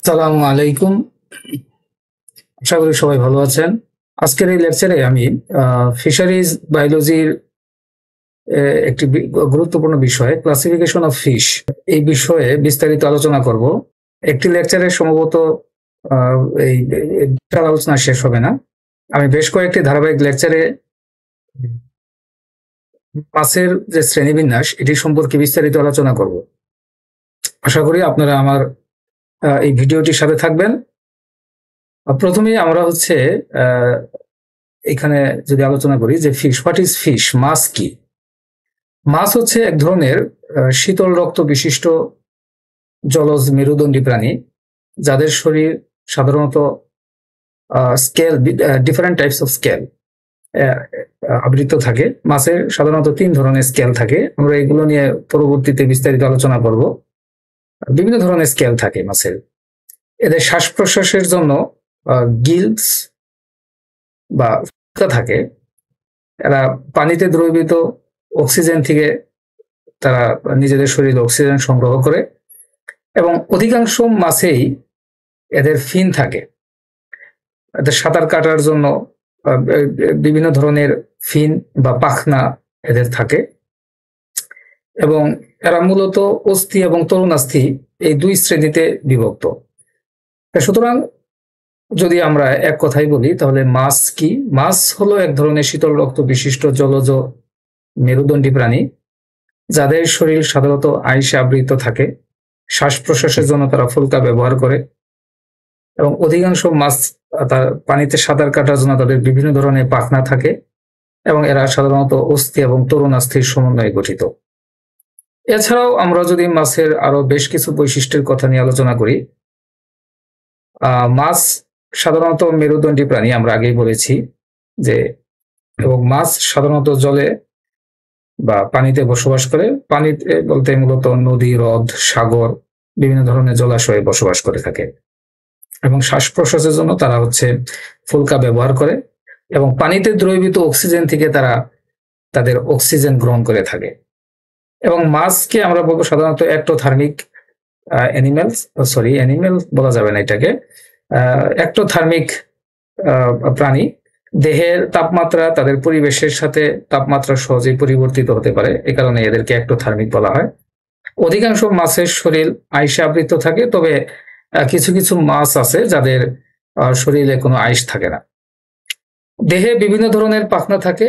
আসসালামু আলাইকুম। আশা করি সবাই ভালো আছেন। আজকের এই লেকচারে আমি ফিশারিজ বায়োলজির একটি গুরুত্বপূর্ণ বিষয় ক্লাসিফিকেশন অফ ফিশ এই বিষয়ে বিস্তারিত আলোচনা করব। একটি লেকচারে সম্ভবত এই আলোচনা শেষ হবে না। আমি বেশ কয়েকটি ধারাবাহিক লেকচারে মাছের যে শ্রেণীবিন্যাস এটি সম্পর্কে বিস্তারিত আলোচনা করব। আশা করি আপনারা আমার এই ভিডিওটির সাথে থাকবেন। প্রথমেই আমরা এখানে যদি আলোচনা করি যে ফিশ, হোয়াট ইজ ফিশ, মাছ কি? মাছ হচ্ছে এক ধরনের শীতল রক্ত বিশিষ্ট জলজ মেরুদণ্ডী প্রাণী, যাদের শরীর সাধারণত scale, different types of scale আবৃত থাকে। মাছের সাধারণত 3 ধরনের স্কেল থাকে। আমরা এগুলো নিয়ে পরবর্তীতে বিস্তারিত আলোচনা করব। বিভিন্ন ধরনের স্কেল থাকে মাছের। এদের শ্বাস প্রশ্বাসের জন্য গিলস বা থাকে। এরা পানিতে দ্রবীভূত অক্সিজেন থেকে তারা নিজেদের শরীরে অক্সিজেন সংগ্রহ করে, এবং অধিকাংশ মাছেই এদের ফিন থাকে। এদের সাঁতার কাটার জন্য বিভিন্ন ধরনের ফিন বা পাখনা এদের থাকে, এবং এরা মূলত অস্থি এবং তরুণাস্থি এই 2 শ্রেণীতে বিভক্ত। সুতরাং যদি আমরা এক কথাই বলি তাহলে মাছ কি? মাছ হলো এক ধরনের শীতল রক্ত বিশিষ্ট জলজ মেরুদণ্ডী প্রাণী, যাদের শরীর সাধারণত আইসে আবৃত থাকে। শ্বাস প্রশ্বাসের জন্য তারা ফুলকা ব্যবহার করে, এবং অধিকাংশ মাছ তার পানিতে সাঁতার কাটার জন্য তাদের বিভিন্ন ধরনের পাখনা থাকে, এবং এরা সাধারণত অস্থি এবং তরুণাস্থির সমন্বয়ে গঠিত। এছাড়াও আমরা যদি মাছের আরো বেশ কিছু বৈশিষ্ট্যের কথা নিয়ে আলোচনা করি, মাছ সাধারণত মেরুদণ্ডী প্রাণী, আমরা আগেই বলেছি যে, এবং মাছ সাধারণত জলে বা পানিতে বসবাস করে। পানিতে বলতে মূলত নদী, হ্রদ, সাগর, বিভিন্ন ধরনের জলাশয়ে বসবাস করে থাকে, এবং শ্বাস প্রশ্বাসের জন্য তারা ফুলকা ব্যবহার করে, এবং পানিতে দ্রবীভূত অক্সিজেন থেকে তারা তাদের অক্সিজেন গ্রহণ করে থাকে। এবং মাছকে আমরা বলবো সাধারণত এক্টোথার্মিক অ্যানিমেল বলা যাবে না এটাকে, এক্টোথার্মিক প্রাণী। দেহের তাপমাত্রা তাদের পরিবেশের সাথে তাপমাত্রা সহজেই পরিবর্তিত হতে পারে, এ কারণে এদেরকে এক্টোথার্মিক বলা হয়। অধিকাংশ মাছের শরীর আইসে আবৃত থাকে, তবে কিছু কিছু মাছ আছে যাদের শরীরে কোনো আইস থাকে না। দেহে বিভিন্ন ধরনের পাখনা থাকে,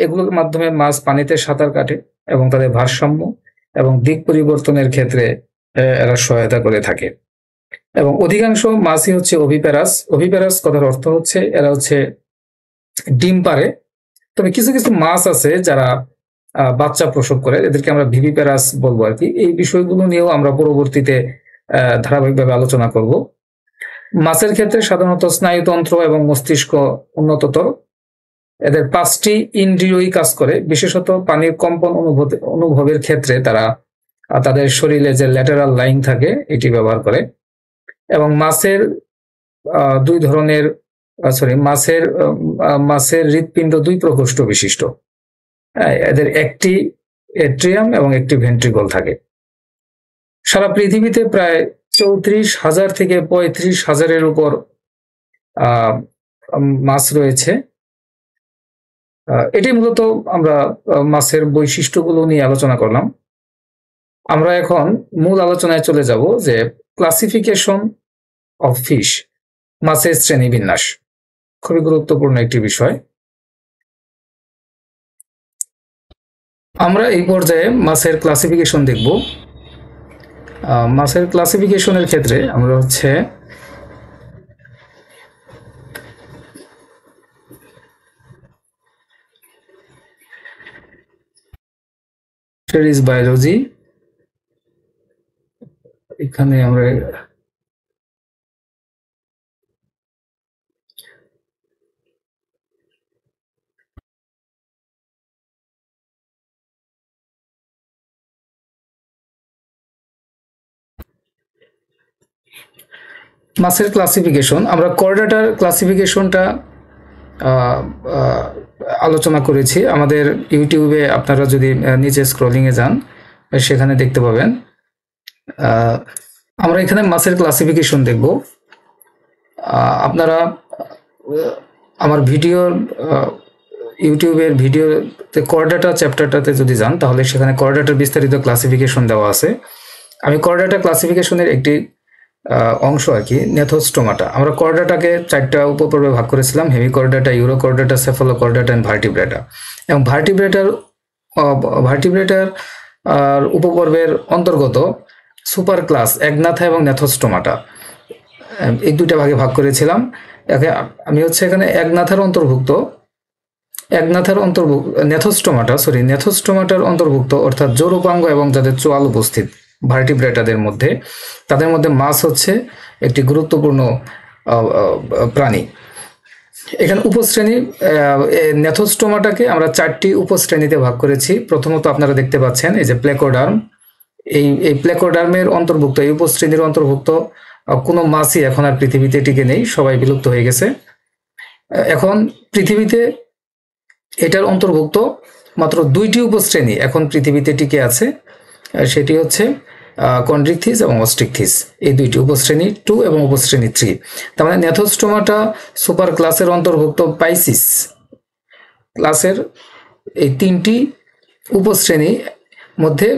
এগুলোর মাধ্যমে মাছ পানিতে সাঁতার কাটে এবং তাদের ভারসাম্য এবং দিক পরিবর্তনের ক্ষেত্রে এরা সহায়তা করে থাকে। এবং অধিকাংশ মাছই ওভিপ্যারাস। ওভিপ্যারাস কথার অর্থ এরা ডিম পারে। তবে কিছু কিছু মাছ আছে যারা বাচ্চা প্রসব করে, এদেরকে আমরা ভিভিপ্যারাস বলবো আর কি। এই বিষয়গুলো নিয়েও আমরা পরবর্তীতে ধারাবাহিকভাবে আলোচনা করব। মাছের ক্ষেত্রে সাধারণত স্নায়ুতন্ত্র এবং মস্তিষ্ক উন্নততর। এদের 5টি ইন্দ্রিয়ই কাজ করে, বিশেষত পানির কম্পন অনুভবের ক্ষেত্রে তারা তাদের শরীরে যে ল্যাটেরাল লাইন থাকে এটি ব্যবহার করে। এবং মাছের মাছের হৃৎপিণ্ড 2 প্রকোষ্ঠ বিশিষ্ট। এদের একটি এট্রিয়াম এবং একটি ভেন্ট্রিকল থাকে। সারা পৃথিবীতে প্রায় 34,000 থেকে 35,000-এর উপর মাছ রয়েছে। এটি মূলত আমরা মাছের বৈশিষ্ট্যগুলো নিয়ে আলোচনা করলাম। আমরা এখন মূল আলোচনায় চলে যাব যে ক্লাসিফিকেশন অফ ফিশ, মাছের শ্রেণীবিন্যাস। খুবই গুরুত্বপূর্ণ একটি বিষয়। আমরা এই পর্যায়ে মাছের ক্লাসিফিকেশন দেখব। মাছের ক্লাসিফিকেশনের ক্ষেত্রে আমরা ফিশারিজ বায়োলজি, এখানে আমরা মাছের ক্লাসিফিকেশন, আমরা করডাটার ক্লাসিফিকেশনটা আলোচনা করেছি আমাদের ইউটিউবে। আপনারা যদি নিচে স্ক্রলিংয়ে যান সেখানে দেখতে পাবেন। আমরা এখানে মাছের ক্লাসিফিকেশন দেখব। আপনারা আমার ভিডিওর ইউটিউবের ভিডিওতে করডাটা চ্যাপ্টারটাতে যদি যান তাহলে সেখানে করডাটার বিস্তারিত ক্লাসিফিকেশন দেওয়া আছে। আমি করডাটা ক্লাসিফিকেশনের একটি অংশ আর কি, নেথোস্টোমাটা। আমরা করডাটাকে 4টা উপপর্বে ভাগ করেছিলাম: হেমিকর্ডাটা, ইউরোকর্ডাটা, সেফালোকর্ডাটা এন্ড ভার্টিব্রেটা। এবং ভার্টিব্রেটার উপপর্বের অন্তর্গত সুপার ক্লাস একনাথা এবং নেথোস্টোমাটা, এই দুইটা ভাগে ভাগ করেছিলাম। আমি হচ্ছে এখানে একনাথার অন্তর্ভুক্ত নেথোস্টোমাটার অন্তর্ভুক্ত, অর্থাৎ জোরূপাঙ্গ এবং যাদের চোয়াল উপস্থিত ভার্টিব্রেটাদের মধ্যে, তাদের মধ্যে মাছ হচ্ছে একটি গুরুত্বপূর্ণ প্রাণী। এখানে উপশ্রেণী নেথোস্টোমাটাকে আমরা 4টি উপশ্রেণীতে ভাগ করেছি। প্রথমত আপনারা দেখতে পাচ্ছেন এই যে প্লেকোডার্ম, এই প্লেকোডার্মের অন্তর্ভুক্ত, এই উপশ্রেণীর অন্তর্ভুক্ত কোনো মাছই এখন আর পৃথিবীতে টিকে নেই, সবাই বিলুপ্ত হয়ে গেছে। এখন পৃথিবীতে এটার অন্তর্ভুক্ত মাত্র 2টি উপশ্রেণী এখন পৃথিবীতে টিকে আছে, সেটি হচ্ছে কন্ড্রিকথিস এবং অস্ট্রিকথিস, এই 2টি উপশ্রেণী 2 এবং উপশ্রেণী 3। তার মানে নেথোস্টোমাটা সুপার ক্লাসের অন্তর্ভুক্ত পাইসিস ক্লাসের এই 3টি উপশ্রেণী মধ্যে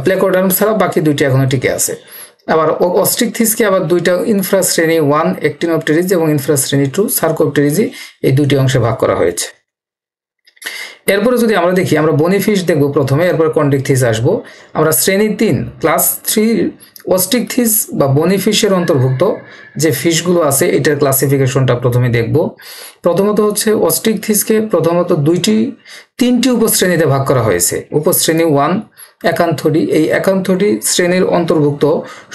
প্লেকোডার্ম ছাড়া বাকি 2টি এখনো টিকে আছে। আবার অস্ট্রিকথিসকে আবার 2টা ইনফ্রাশ্রেণী 1 অ্যাক্টিনোপটেরিজি এবং ইনফ্রাশ্রেণী 2 সার্কোপটেরিজি, এই 2টি অংশে ভাগ করা হয়েছে। এরপরে যদি আমরা দেখি, আমরা বনিফিশ দেখব প্রথমে, এরপর কন্ড্রিকথিস আসবো। আমরা শ্রেণী 3 ক্লাস 3 অস্ট্রিকথিস বা বনিফিশের অন্তর্ভুক্ত যে ফিশগুলো আছে এটার ক্লাসিফিকেশনটা প্রথমে দেখব। প্রথমত হচ্ছে অস্ট্রিকথিসকে প্রথমত 3টি উপশ্রেণীতে ভাগ করা হয়েছে। উপশ্রেণী 1 একান্থোডি, এই একান্থোডি শ্রেণীর অন্তর্ভুক্ত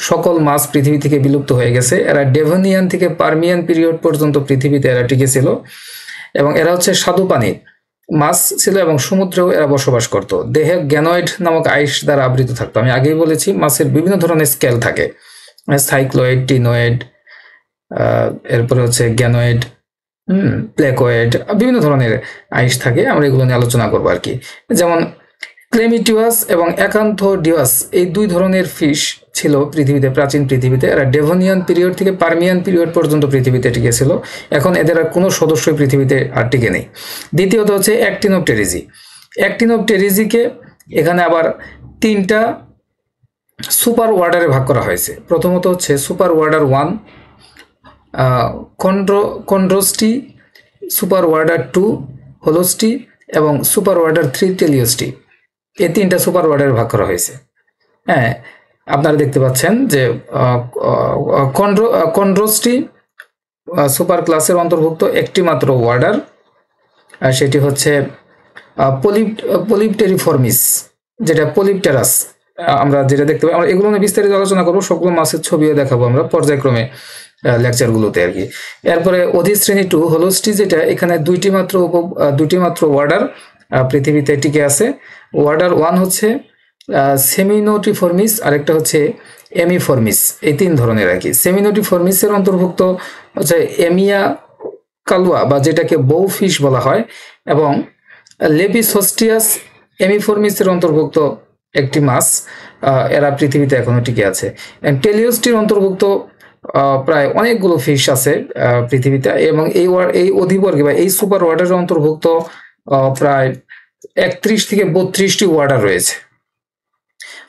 সকল মাছ পৃথিবী থেকে বিলুপ্ত হয়ে গেছে। এরা ডেভোনিয়ান থেকে পার্মিয়ান পিরিয়ড পর্যন্ত পৃথিবীতে এরা টিকেছিল এবং এরা হচ্ছে স্বাদু পানির মাছ ছিল এবং সমুদ্রেও এরা বসবাস করত। দেহে গ্যানয়েড নামক আইস দ্বারা আবৃত থাকতো। আমি আগেই বলেছি মাছের বিভিন্ন ধরনের স্কেল থাকে, সাইক্লোয়েড, টিনোয়েড, এরপরে হচ্ছে গ্যানয়েড, প্লেকোয়েড, বিভিন্ন ধরনের আইস থাকে। আমরা এগুলো নিয়ে আলোচনা করবো আর কি। যেমন ক্লেমিটিওয়াস এবং একান্থোডিয়াস, এই 2 ধরনের ফিশ ছিল পৃথিবীতে, প্রাচীন পৃথিবীতে। এরা ডেভোনিয়ান পিরিয়ড থেকে পার্মিয়ান পিরিয়ড পর্যন্ত পৃথিবীতে টিকেছিল। এখন এদের আর কোনো সদস্যই পৃথিবীতে আর টিকে নেই। দ্বিতীয়ত হচ্ছে অ্যাক্টিনোপটেরিজিকে এখানে আবার 3টা সুপার ওয়ার্ডারে ভাগ করা হয়েছে। প্রথমত হচ্ছে সুপার ওয়ার্ডার 1 কন্ড্রোস্টি, সুপার ওয়ার্ডার 2 হোলোস্টি এবং সুপার ওয়ার্ডার 3 টেলিওস্টি, এই 3টা সুপার ওয়ার্ডারে ভাগ করা হয়েছে। হ্যাঁ, আপনারা দেখতে পাচ্ছেন যে কন্ড্রোস্টি সুপার ক্লাসের অন্তর্ভুক্ত একটি মাত্র ওয়ার্ডার, সেটি হচ্ছে পলিপটেরিফর্মিস, যেটা পলিপটেরাস আমরা যেটা দেখতে পাই। আমরা এগুলো নিয়ে বিস্তারিত আলোচনা করবো, সবগুলো মাছের ছবিও দেখাবো আমরা পর্যায়ক্রমে লেকচারগুলোতে আর কি। এরপরে অধিশ্রেণী 2 হোলোস্টি, যেটা এখানে 2টি মাত্র ওয়ার্ডার পৃথিবীতে টিকে আছে। ওয়ার্ডার 1 হচ্ছে সেমিনোটিফর্মিস, আরেকটা হচ্ছে এমিফর্মিস, এই 3 ধরনের আর কি। সেমিনোটিফর্মিসের অন্তর্ভুক্ত হচ্ছে এমিয়া কালুয়া বা যেটাকে বৌ ফিশ বলা হয়, এবং লেপিসোস্টিয়াস এমিফর্মিসের অন্তর্ভুক্ত একটি মাছ, এরা পৃথিবীতে এখনো টিকে আছে। টেলিওস্টির অন্তর্ভুক্ত প্রায় অনেকগুলো ফিশ আছে পৃথিবীতে, এবং এই অধিবর্গে বা এই সুপার ওয়ার্ডারের অন্তর্ভুক্ত প্রায় 31 থেকে 32টি ওয়ার্ডার রয়েছে।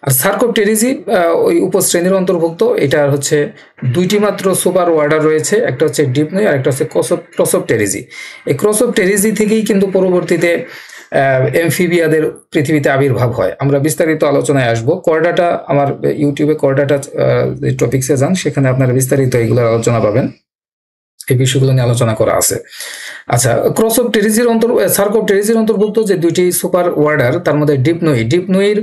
আর সার্কোপটেরিজি ওই উপশ্রেণীর অন্তর্ভুক্ত, এটার হচ্ছে 2টি মাত্র সুপার ওয়ার্ডার রয়েছে, একটা হচ্ছে ডিপনই আর একটা হচ্ছে ক্রসোপটেরিজি। এই ক্রসোপটেরিজি থেকেই কিন্তু পরবর্তীতে এমফিবিয়াদের পৃথিবীতে আবির্ভাব হয়। আমরা বিস্তারিত আলোচনায় আসবো। করডাটা আমার ইউটিউবে করডাটা টপিক্সে যান, সেখানে আপনারা বিস্তারিত এগুলোর আলোচনা পাবেন, এই বিষয়গুলো নিয়ে আলোচনা করা আছে। আচ্ছা, সার্কোপটেরিজির অন্তর্ভুক্ত যে 2টি সুপার ওয়ার্ডার, তার মধ্যে ডিপনুইর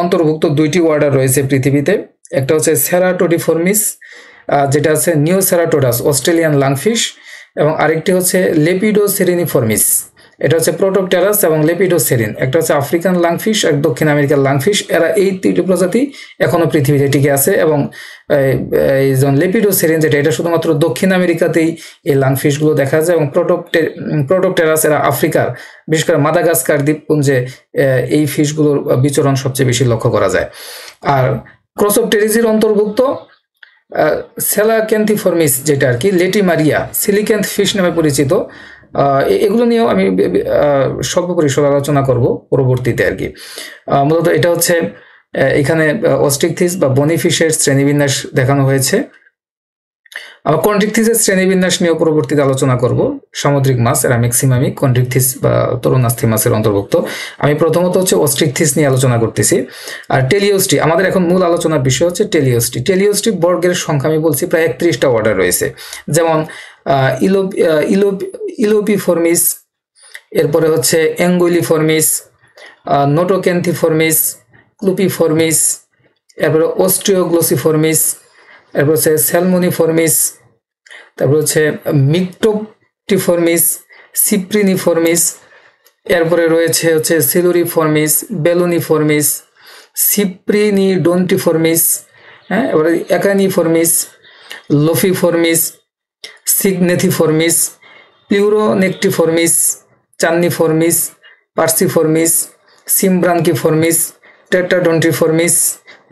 অন্তর্ভুক্ত 2টি ওয়ার্ডার রয়েছে পৃথিবীতে। একটা হচ্ছে সেরাটোডিফর্মিস, যেটা আছে নিওসেরাটোডাস অস্ট্রেলিয়ান লাংফিশ, এবং আরেকটি হচ্ছে লেপিডোসেরিনিফর্মিস, এটা হচ্ছে প্রোটোপটেরাস এবং লেপিডোসেরিন, একটা হচ্ছে আফ্রিকান লাংফিশ আর দক্ষিণ আমেরিকার লাংফিশ। এরা এই 3টি প্রজাতি এখনো পৃথিবীতে টিকে আছে, এবং এই লেপিডোসেরিন যেটা, এটা শুধুমাত্র দক্ষিণ আমেরিকাতেই এই লাংফিশগুলো দেখা যায়, এবং প্রোটোপটেরাস এরা আফ্রিকার, বিশেষ করে মাদাগাস্কার দ্বীপপুঞ্জে এই ফিশগুলোর বিচরণ সবচেয়ে বেশি লক্ষ্য করা যায়। আর ক্রসোপটেরিজির অন্তর্ভুক্ত সেলাক্যান্থিফর্মিস যেটা আর কি, লেটিমারিয়া, সিলিক্যান্থ ফিশ নামে পরিচিত, এগুলো নিয়েও আমি স্বল্প পরিসর আলোচনা করব পরবর্তীতে আর কি। মূলত এটা হচ্ছে এখানে অস্ট্রিকথিস বা বনিফিশের শ্রেণীবিন্যাস দেখানো হয়েছে। কন্ট্রিকথিসের শ্রেণীবিন্যাস নিয়েও পরবর্তীতে আলোচনা করব। সামুদ্রিক মাছ এরা ম্যাক্সিমামই কন্ট্রিকথিস বা তরুণাস্থি মাছের অন্তর্ভুক্ত। আমি প্রথমত হচ্ছে অস্ট্রিকথিস নিয়ে আলোচনা করতেছি। আর টেলিওস্টি, আমাদের এখন মূল আলোচনার বিষয় হচ্ছে টেলিওস্টি। টেলিওস্টি বর্গের সংখ্যা আমি বলছি প্রায় 31টা অর্ডার রয়েছে, যেমন ইলোপিফর্মিস, এরপরে হচ্ছে অ্যাঙ্গুইলিফর্মিস, নোটোক্যান্থিফর্মিস, ক্লুপিফর্মিস, এরপরে অস্ট্রিওগ্লোসিফর্মিস, এরপর হচ্ছে স্যালমোনিফর্মিস, তারপর হচ্ছে মিক্টোপটিফর্মিস, সিপ্রিনিফর্মিস, এরপরে রয়েছে হচ্ছে সিলুরিফর্মিস, বেলুনিফর্মিস, সিপ্রিনিডোন্টিফর্মিস, হ্যাঁ, এবারে একানিফর্মিস, লোফিফর্মিস, সিগনেথিফর্মিস, প্লিউরোনেকটিফর্মিস, চান্নিফর্মিস, পার্সিফর্মিস, সিমব্রাঙ্কিফর্মিস, টেট্রাডন্টিফর্মিস,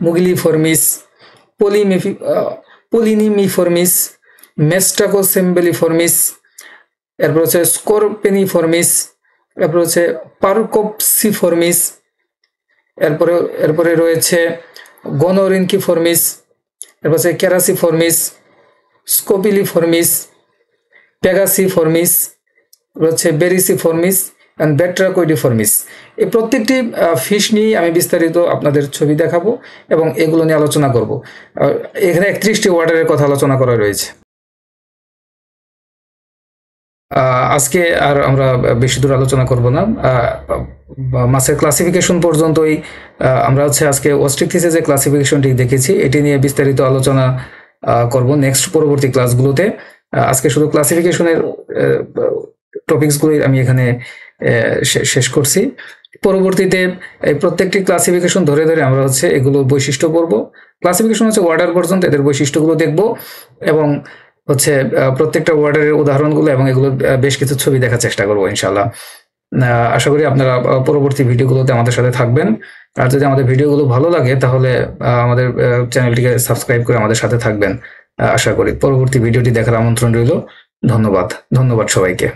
মুগিলিফর্মিস, পলিনিমিফর্মিস, মেস্টাকোসেম্বেলিফর্মিস, এরপর হচ্ছে স্কোরপেনিফর্মিস, এরপর হচ্ছে পারকোপসিফর্মিস, এরপরে রয়েছে গনোরিনকিফর্মিস, এরপর হচ্ছে ক্যারাসিফর্মিস, স্কোপিলিফর্মিস, পেগাসিফর্মিস, রয়েছে বেরিসিফর্মিস অ্যান্ড ব্যাট্রাকোইডিফর্মিস। এই প্রত্যেকটি ফিশ নিয়ে আমি বিস্তারিত আপনাদের ছবি দেখাবো এবং এগুলো নিয়ে আলোচনা করব। এখানে 31টি ওয়ার্ডারের কথা আলোচনা করা রয়েছে। আজকে আর আমরা বেশি দূর আলোচনা করব না, মাছের ক্লাসিফিকেশন পর্যন্তই আমরা হচ্ছে আজকে অস্ট্রিকথিসের যে ক্লাসিফিকেশনটি দেখেছি এটি নিয়ে বিস্তারিত আলোচনা করব নেক্সট পরবর্তী ক্লাসগুলোতে। আজকে শুধু ক্লাসিফিকেশনের টপিকসগুলো আমি এখানে শেষ করছি। পরবর্তীতে এই প্রত্যেকটি ক্লাসিফিকেশন ধরে ধরে আমরা হচ্ছে এগুলো বৈশিষ্ট্য পড়ব। ক্লাসিফিকেশন হচ্ছে ওয়ার্ডার পর্যন্ত, এদের বৈশিষ্ট্যগুলো দেখব এবং হচ্ছে প্রত্যেকটা ওয়ার্ডারের উদাহরণগুলো এবং এগুলো বেশ কিছু ছবি দেখার চেষ্টা করবো ইনশাল্লাহ। আশা করি আপনারা পরবর্তী ভিডিওগুলোতে আমাদের সাথে থাকবেন। আর যদি আমাদের ভিডিওগুলো ভালো লাগে তাহলে আমাদের চ্যানেলটিকে সাবস্ক্রাইব করে আমাদের সাথে থাকবেন। আশা করি পরবর্তী ভিডিওটি দেখার আমন্ত্রণ রইল। ধন্যবাদ সবাইকে।